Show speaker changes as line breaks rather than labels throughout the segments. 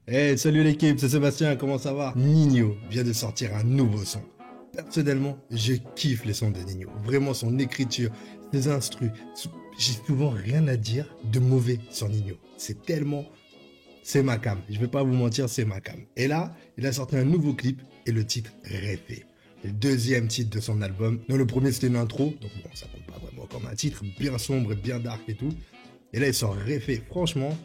Hey, salut l'équipe, c'est Sébastien, comment ça va? Nino vient de sortir un nouveau son. Personnellement, je kiffe les sons de Nino. Vraiment, son écriture, ses instrus. J'ai souvent rien à dire de mauvais sur Nino. C'est tellement... C'est ma cam. Je vais pas vous mentir, c'est ma cam. Et là, il a sorti un nouveau clip et le titre Rêver. Le deuxième titre de son album. Non, le premier c'était une intro, donc bon, ça compte pas vraiment comme un titre, bien sombre, bien dark et tout. Et là, il sort Rêver. Franchement...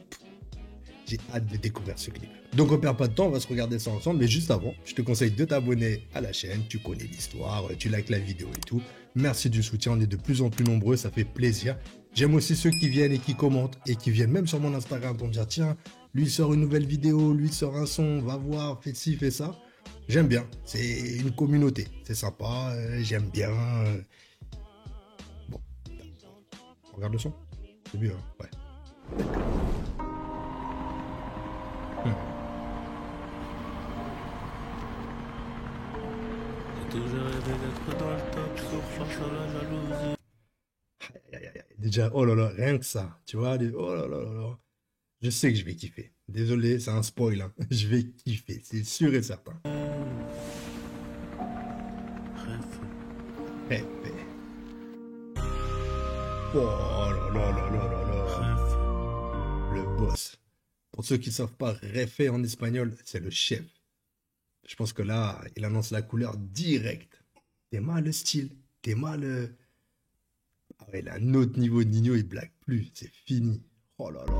J'ai hâte de découvrir ce clip. Donc on perd pas de temps, on va se regarder ça ensemble. Mais juste avant, je te conseille de t'abonner à la chaîne. Tu connais l'histoire, tu likes la vidéo et tout. Merci du soutien, on est de plus en plus nombreux, ça fait plaisir. J'aime aussi ceux qui viennent et qui commentent et qui viennent même sur mon Instagram pour me dire tiens, lui il sort une nouvelle vidéo, lui il sort un son, va voir, fais ci, fais ça. J'aime bien, c'est une communauté, c'est sympa, j'aime bien. Bon, on regarde le son. C'est mieux, hein, ouais.
J'ai toujours rêvé d'être dans le top, sauf face à la jalousie.
Déjà, oh là là, rien que ça, tu vois, oh là là là là. Je sais que je vais kiffer. Désolé, c'est un spoil, hein. Je vais kiffer, c'est sûr et certain.
Rêve,
Hey, hey. Oh là là là là là là.
rêve.
Le boss. Pour ceux qui ne savent pas, Refe en espagnol, c'est le chef. Je pense que là, il annonce la couleur directe. T'es mal le style, t'es mal le... Ah ouais, il a un autre niveau de Nino, il blague plus, c'est fini. Oh là là.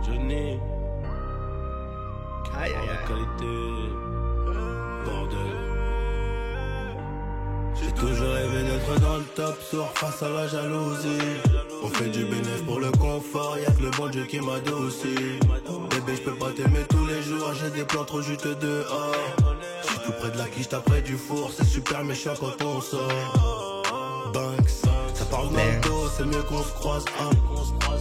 C'est Johnny,
Aïe aïe
la
aïe.
qualité, bordel. J'ai toujours rêvé d'être dans le top, sourd face à la jalousie. On fait du bénéfice pour le confort, y'a que le bon Dieu qui m'adoucit. Bébé, je peux pas t'aimer tous les jours, j'ai des plans trop juteux dehors. J'suis tout près de la quiche, t'as près du four, c'est super méchant quand on sort. Banks, ça parle mal d'eau, c'est mieux qu'on se croise. Hein.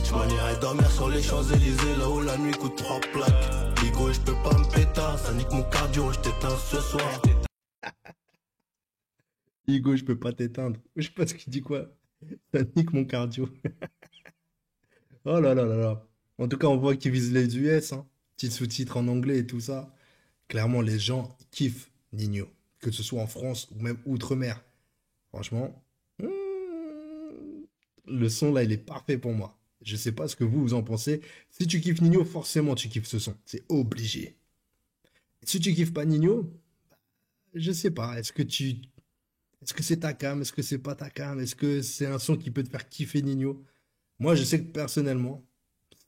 Tu m'en irais dormir sur les Champs-Élysées, là où la nuit coûte 3 plaques. Ligo, je peux pas me péter, ça nique mon cardio, je t'éteins ce soir.
Hugo, je peux pas t'éteindre. Je sais pas ce qu'il dit quoi. Ça nique mon cardio. Oh là là là là. En tout cas, on voit qu'il vise les US, hein. Petit sous-titres en anglais et tout ça. Clairement, les gens kiffent Nino. Que ce soit en France ou même outre-mer. Franchement, le son là, il est parfait pour moi. Je sais pas ce que vous en pensez. Si tu kiffes Nino, forcément tu kiffes ce son. C'est obligé. Si tu kiffes pas Nino, je sais pas. Est-ce que c'est ta cam? Est-ce que c'est pas ta cam? Est-ce que c'est un son qui peut te faire kiffer Nino? Moi, je sais que personnellement,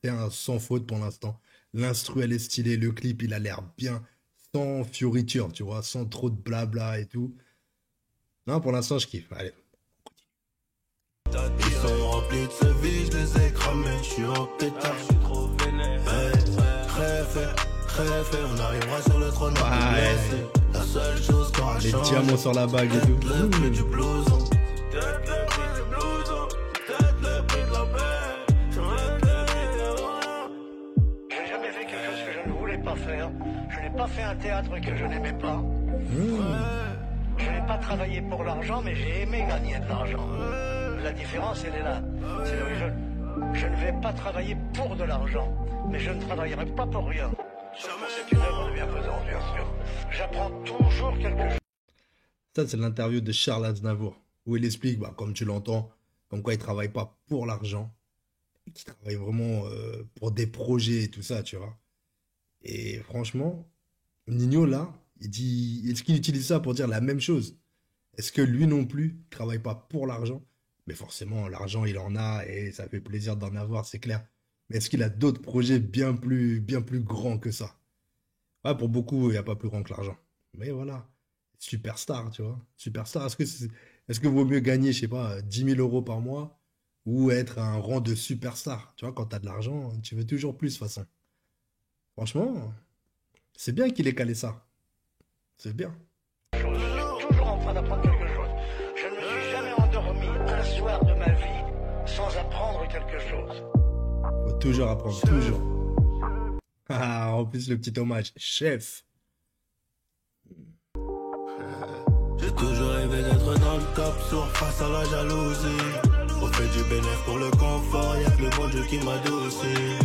c'est un sans faute pour l'instant. L'instru, elle est stylée, le clip, il a l'air bien, sans fioriture, tu vois, sans trop de blabla et tout. Non, pour l'instant, je kiffe. Allez.
Ils sont remplis de ce vie, je les ai cramés, je suis en pétard, je suis trop vénère. Rêve, on arrivera sur le trône, on
Ouais.
blessé. La seule chose qu'on a
Les
changé,
diamants sur la bague et tout.
peut-être le prix du blouson. Peut-être le prix du blouson, peut-être le prix de la paix. J'aurais
J'ai jamais fait quelque chose que je ne voulais pas faire. Je n'ai pas fait un théâtre que je n'aimais pas. Je n'ai pas travaillé pour l'argent, mais j'ai aimé gagner de l'argent. La différence, elle est là. C'est là où je ne vais pas travailler pour de l'argent, mais je ne travaillerai pas pour rien. Sauf que c'est une œuvre de bienfaisance, bien sûr. J'apprends toujours quelque chose.
Ça, c'est l'interview de Charles Aznavour, où il explique, bah, comme tu l'entends, comme quoi il travaille pas pour l'argent, et qu'il travaille vraiment pour des projets et tout ça, tu vois. Et franchement, Nino, là, il dit, est-ce qu'il utilise ça pour dire la même chose? Est-ce que lui non plus ne travaille pas pour l'argent? Mais forcément, l'argent, il en a et ça fait plaisir d'en avoir, c'est clair. Mais est-ce qu'il a d'autres projets bien plus grands que ça? Ouais, pour beaucoup, il n'y a pas plus grand que l'argent. Mais voilà, superstar, tu vois. Superstar, est-ce que vaut mieux gagner, je sais pas, 10 000 euros par mois ou être à un rang de superstar? Tu vois, quand tu as de l'argent, tu veux toujours plus, de toute façon. Franchement, c'est bien qu'il ait calé ça. C'est bien.
Je suis toujours en train d'apprendre quelque chose. Je ne me suis jamais endormi un soir de ma vie sans apprendre quelque chose.
Faut toujours apprendre, toujours. Ah, en plus, le petit hommage. Chef.
J'ai toujours rêvé d'être dans le top, sourd face à la jalousie. On fait du bénéfice pour le confort, y'a que le bon Dieu qui m'adoucit.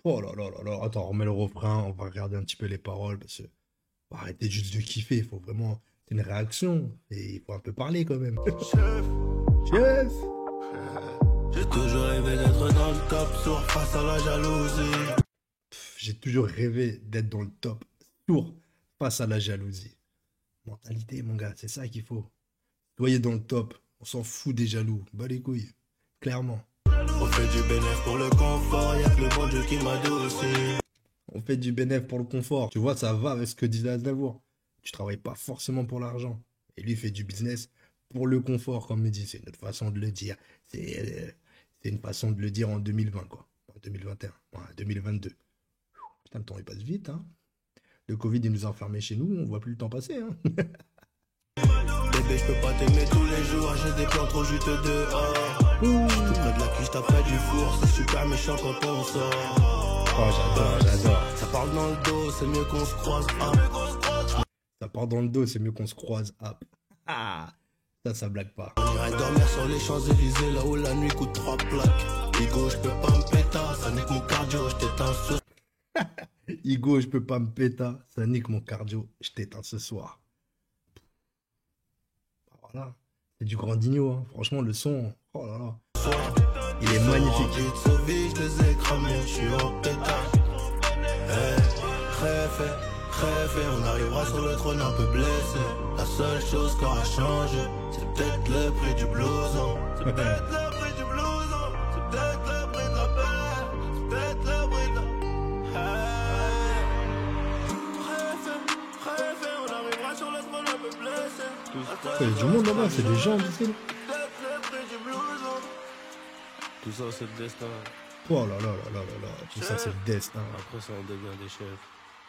Oh là là là là. Attends, on remet le refrain, on va regarder un petit peu les paroles parce que faut arrêter juste de kiffer, il faut vraiment. C'est une réaction et il faut un peu parler quand même. Chef.
J'ai toujours rêvé d'être dans le top sourd face à la jalousie.
J'ai toujours rêvé d'être dans le top sourd face à la jalousie. Mentalité, mon gars, c'est ça qu'il faut. Soyez dans le top, on s'en fout des jaloux. Bah les couilles, clairement.
On fait du bénéfice pour le confort, y'a que le bon Dieu qui m'adoucit.
On fait du bénéfice pour le confort. Tu vois, ça va avec ce que disait Aznavour. Tu travailles pas forcément pour l'argent. Et lui fait du business pour le confort, comme il dit. C'est notre façon de le dire. C'est une façon de le dire en 2020, quoi. En 2021, ouais, 2022. Putain, le temps il passe vite, hein. Le Covid, il nous a enfermés chez nous, on voit plus le temps passer, hein.
Bébé, je peux pas t'aimer tous les jours, j'ai des plans trop juteux dehors. Tout près de la cuisse, t'as près du four, c'est super méchant quand on sort.
Oh, j'adore, j'adore.
Ça parle dans le dos, c'est mieux qu'on se croise. Ah.
Ça part dans le dos, c'est mieux qu'on se croise. Ah, ça blague pas.
On irait dormir sur les Champs-Élysées, là où la nuit coûte 3 plaques. Igo, je peux pas me péter, ça nique mon cardio, je t'éteins ce soir.
Igo, je peux pas me péter, ça nique mon cardio, je t'éteins ce soir. Voilà, c'est du grand Digno, hein. Franchement, le son, oh là là, il est magnifique.
Je les ai cramés, je suis en pétard. Rêve, on arrivera sur le trône un peu blessé. La seule chose qui aura changé, c'est peut-être le prix du blouson. C'est peut-être le prix du blouson. C'est peut-être le prix de la paix. C'est peut-être le prix de la... Rêve, on arrivera sur le trône un peu blessé.
Il y a du monde là-bas, c'est des gens d'ici.
Peut-être le prix du blouson. Tout ça, c'est le destin.
Oh là là là là là là, tout ça c'est le destin.
Après ça, on devient des chefs.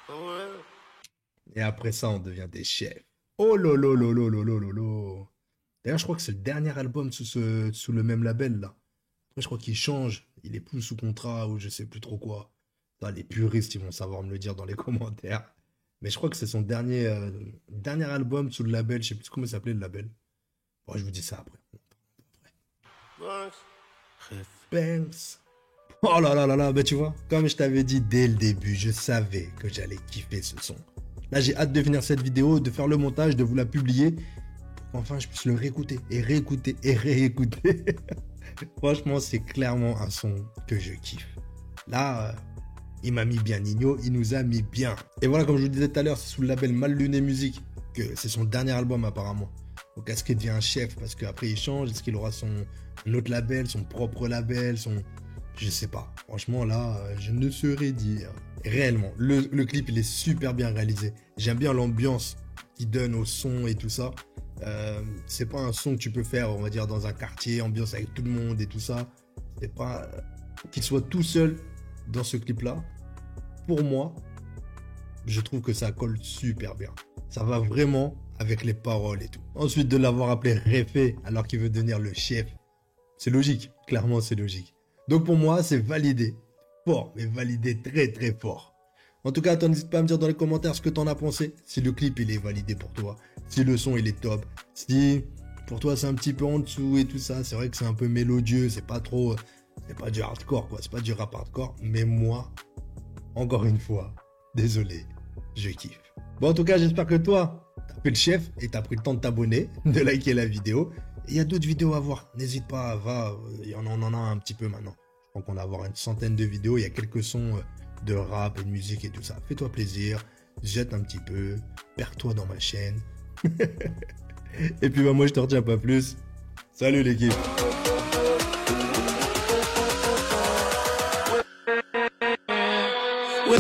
Ouais.
Et après ça, on devient des chefs. Oh lolo lolo lolo lolo. D'ailleurs, je crois que c'est le dernier album sous le même label là. Après, je crois qu'il change. Il est plus sous contrat ou je sais plus trop quoi. Ça, les puristes, ils vont savoir me le dire dans les commentaires. Mais je crois que c'est son dernier album sous le label. Je sais plus comment il s'appelait le label. Bon, je vous dis ça après. Banks. Oh là là là là, bah tu vois, comme je t'avais dit dès le début, je savais que j'allais kiffer ce son. Là, j'ai hâte de finir cette vidéo, de faire le montage, de vous la publier. Enfin, je puisse le réécouter et réécouter et réécouter. Franchement, c'est clairement un son que je kiffe. Là, il m'a mis bien Nino, il nous a mis bien. Et voilà, comme je vous disais tout à l'heure, c'est sous le label Mal Luné Musique que c'est son dernier album apparemment. Donc, est-ce qu'il devient un chef parce qu'après il change? Est-ce qu'il aura son autre label, son propre label, Je sais pas. Franchement, là, je ne saurais dire. Réellement, le clip, il est super bien réalisé. J'aime bien l'ambiance qu'il donne au son et tout ça. C'est pas un son que tu peux faire, on va dire, dans un quartier, ambiance avec tout le monde et tout ça. C'est pas... qu'il soit tout seul dans ce clip-là. Pour moi, je trouve que ça colle super bien. Ça va vraiment avec les paroles et tout. Ensuite, de l'avoir appelé Réfé alors qu'il veut devenir le chef. C'est logique. Clairement, c'est logique. Donc pour moi, c'est validé. Fort, mais validé très très fort. En tout cas, n'hésite pas à me dire dans les commentaires ce que t'en as pensé. Si le clip, il est validé pour toi. Si le son, il est top. Si pour toi, c'est un petit peu en dessous et tout ça. C'est vrai que c'est un peu mélodieux. C'est pas trop... c'est pas du hardcore, quoi. C'est pas du rap hardcore. Mais moi, encore une fois, désolé, je kiffe. Bon, en tout cas, j'espère que toi, t'as fait le chef et t'as pris le temps de t'abonner, de liker la vidéo. Il y a d'autres vidéos à voir. N'hésite pas, va. On en a un petit peu maintenant. Je crois qu'on va avoir une centaine de vidéos. Il y a quelques sons de rap et de musique et tout ça. Fais-toi plaisir. Jette un petit peu. Perds-toi dans ma chaîne. Et puis, bah, moi, je te retiens pas plus. Salut l'équipe.
Ouais.